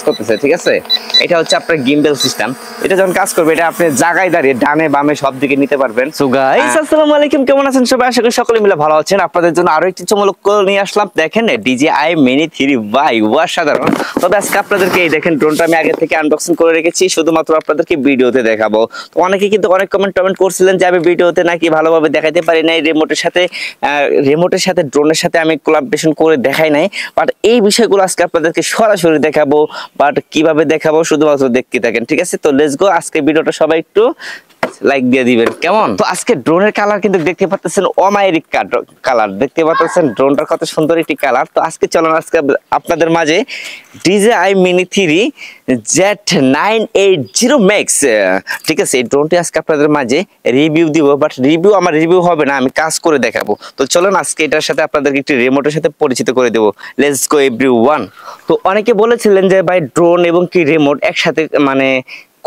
করতেছে, ঠিক আছে। এটা হচ্ছে আপনার গিম্বেল সিস্টেম। এটা যখন কাজ করবে এটা আপনি জায়গায় দাঁড়িয়ে ডানে বামে সব দিকে নিতে পারবেন। সো গাইস আসসালামু আলাইকুম, কেমন আছেন সবাই? আশা করি সকলে মিলে ভালো আছেন। আপনাদের জন্য আরো একটি চমক নিয়ে আসলাম। দেখেন DJI Mini 3 ভাই অসাধারণ। তবে আজকে আপনাদেরকে এই দেখেন ড্রোনটা আমি আগে থেকে আনবক্সিং করে রেখেছি, শুধুমাত্র আপনাদেরকে ভিডিওতে দেখাবো। তো অনেকে কিন্তু অনেক কমেন্ট করছিলেন যে আমি ভিডিওতে নাকি ভালোভাবে দেখাইতে পারি নাই, রিমোটের সাথে ড্রোনের সাথে আমি কোলাবোরেশন করে দেখাই নাই। বাট এই বিষয়গুলো আজকে আপনাদেরকে সরাসরি দেখাবো, বাট কিভাবে দেখাবো শুধুমাত্র দেখতে থাকেন, ঠিক আছে। তো লেটস গো, আজকে ভিডিওটা সবাই একটু লাইক দিয়ে দিবেন, কেমন? তো আজকে ড্রোনের কালার কিন্তু দেখতে পাচ্ছেন অমায়িক কালার, দেখতে পাচ্ছেন ড্রোনটার কত সুন্দর একটি কালার। তো আজকে চলুন আজকে আপনাদের মাঝে DJI Mini 3 Z980 Max, ঠিক আছে, এই ড্রোনটি আজকে আপনাদের মাঝে রিভিউ দিব। বাট আমার রিভিউ হবে না, আমি কাজ করে দেখাবো। তো চলুন আজকে এটার সাথে আপনাদেরকে একটি রিমোটের সাথে পরিচিত করে দেবো। Let's go everyone. তো অনেকে বলেছিলেন যে ভাই ড্রোন এবং কি রিমোট একসাথে মানে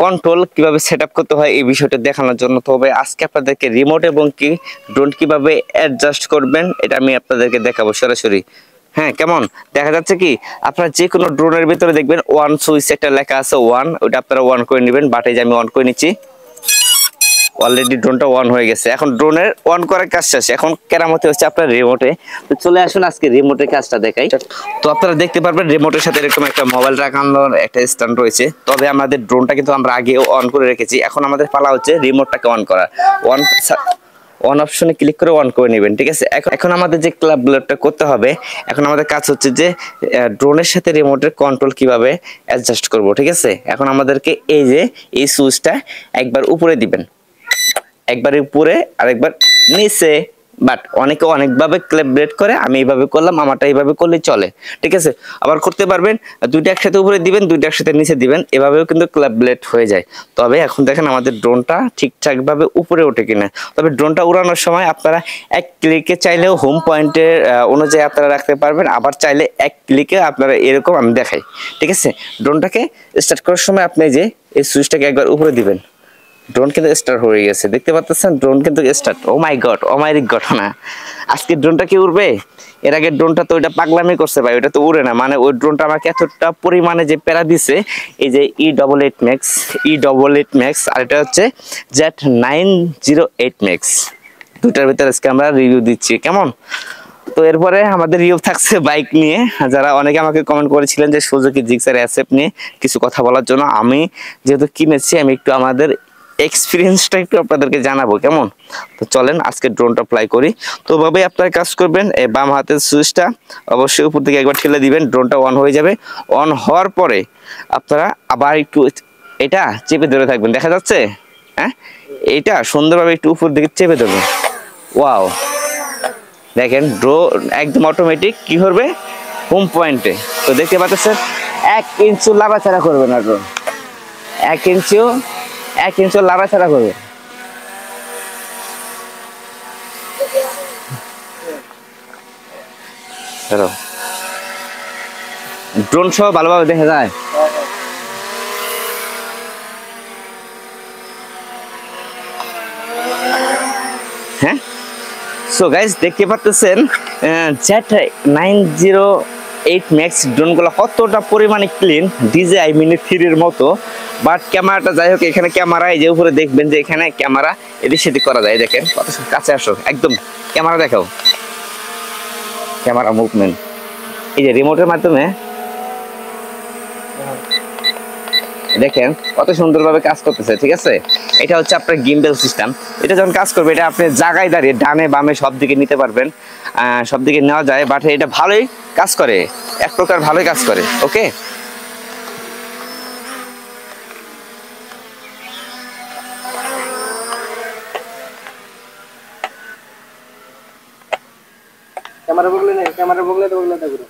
কন্ট্রোল কিভাবে সেটআপ করতে হয় এই বিষয়টা দেখানোর জন্য। তবে আজকে আপনাদেরকে রিমোট এবং কি ড্রোন কিভাবে অ্যাডজাস্ট করবেন এটা আমি আপনাদেরকে দেখাবো সরাসরি। হ্যাঁ, কেমন দেখা যাচ্ছে কি? আপনারা যে কোনো ড্রোনের ভিতরে দেখবেন ওয়ান সুইচ একটা লেখা আছে, ওয়ান, ওটা আপনারা অন করে নেবেন। বাট এই যে আমি অন করে নিচ্ছি, অলরেডি ড্রোনটা অন হয়ে গেছে। এখন ড্রোনের অন করার কাজ শেষ, এখন কেরামতি হচ্ছে আপনার রিমোটে। তো চলে আসুন আজকে রিমোটের কাজটা দেখাই। তো আপনারা দেখতে পারবেন রিমোটের সাথে এরকম একটা মোবাইল রাখানোর একটা স্ট্যান্ড রয়েছে। তবে আমাদের ড্রোনটা কিন্তু আমরা আগেও অন করে রেখেছি, এখন আমাদের পালা হচ্ছে রিমোটটাকে অন করা। অন অপশনে ক্লিক করে অন করে নেবেন, ঠিক আছে। এখন আমাদের যে ক্লাবটা করতে হবে, এখন আমাদের কাজ হচ্ছে যে ড্রোনের সাথে রিমোটের কন্ট্রোল কিভাবে অ্যাডজাস্ট করব, ঠিক আছে। এখন আমাদেরকে এই যে এই সুইচটা একবার উপরে দিবেন, একবার উপরে আর একবার নিচে। বাট অনেকে অনেকভাবে ক্যালিব্রেট করে, আমি এইভাবে করলাম, আমারটা এইভাবে করলে চলে, ঠিক আছে। আবার করতে পারবেন দুইটা একসাথে উপরে দিবেন, দুইটা একসাথে নিচে দিবেন, এভাবেও কিন্তু ক্যালিব্রেট হয়ে যায়। তবে এখন দেখেন আমাদের ড্রোনটা ঠিকঠাক ভাবে উপরে ওঠে কিনা। তবে ড্রোনটা উড়ানোর সময় আপনারা এক ক্লিকে চাইলেও হোম পয়েন্টের অনুযায়ী আপনারা রাখতে পারবেন, আবার চাইলে এক ক্লিকে আপনারা এরকম আমি দেখাই, ঠিক আছে। ড্রোনটাকে স্টার্ট করার সময় আপনি যে এই সুইচটাকে একবার উপরে দিবেন, ড্রোন কিন্তু স্টার্ট হয়ে গেছে, দেখতে পাচ্ছেন ড্রোন কিন্তু স্টার্ট। ও মাই গড, অমায়িক ঘটনা। আজকে ড্রোনটা কি উড়বে? এর আগে ড্রোনটা তো ওইটা পাগলামি করছে ভাই, ওইটা তো উড়ে না। মানে ওই ড্রোনটা আমাকে এতটা পরিমাণে যে প্যারা দিছে, এই যে E88 Max আর এটা হচ্ছে Z908 Max, দুটার ভিতরে আজকে আমরা রিভিউ দিচ্ছি, কেমন? তো এরপরে আমাদের রিভিউ থাকছে বাইক নিয়ে। যারা অনেকে আমাকে কমেন্ট করেছিলেন যে সুজুকি জিক্সার অ্যাসেপ নিয়ে কিছু কথা বলার জন্য, আমি যেহেতু কিনেছি আমি একটু আমাদের এক্সপিরিয়েন্সটা একটু আপনাদেরকে জানাবো, কেমন? তো চলেন আজকে ড্রোনটা ফ্লাই করি। তো ভাবে আপনারা কাজ করবেন, এই বাম হাতের সুইচটা অবশ্যই উপর দিকে একবার ঠেলে দিবেন, ড্রোনটা অন হয়ে যাবে। অন হওয়ার পরে আপনারা আবার একটু এটা চেপে ধরে থাকবেন, দেখা যাচ্ছে? হ্যাঁ, এইটা সুন্দরভাবে একটু উপর দিকে চেপে ধরবেন। ওয়াও, দেখেন ড্রোন একদম অটোমেটিক কি করবে, হোম পয়েন্টে। তো দেখতে পাচ্ছেন 1 ইঞ্চিও লাড়াচাড়া করবে না ড্রোন, 1 ইঞ্চিও লাড়াচাড়া করবে। ড্রোন সহ ভালোভাবে দেখা যায়। হ্যাঁ, সো গাইস দেখতে পাচ্ছেন Z908 Max ড্রোনগুলো কতটা পরিমাণে ক্লিন, DJI Mini 3 এর মতো। বাট ক্যামেরাটা যাই হোক, এখানে ক্যামেরা এই যে উপরে দেখবেন যে এখানে ক্যামেরা এদিক সেদিক করা যায়। দেখেন কত কাছে আসো, একদম ক্যামেরা দেখাও, ক্যামেরা মুভমেন্ট এই যে রিমোটের মাধ্যমে দেখেন কত সুন্দরভাবে কাজ করতেছে, ঠিক আছে। এটা হচ্ছে আপনার গিম্বেল সিস্টেম। এটা যখন কাজ করবে এটা আপনি জায়গায় দাঁড়িয়ে ডানে বামে সব দিকে নিতে পারবেন, সব দিকে নেওয়া যায়। বাট এটা ভালোই কাজ করে, এক প্রকার ভালোই কাজ করে, ওকে। ক্যামেরা বগলে তো বগলে থাকবে।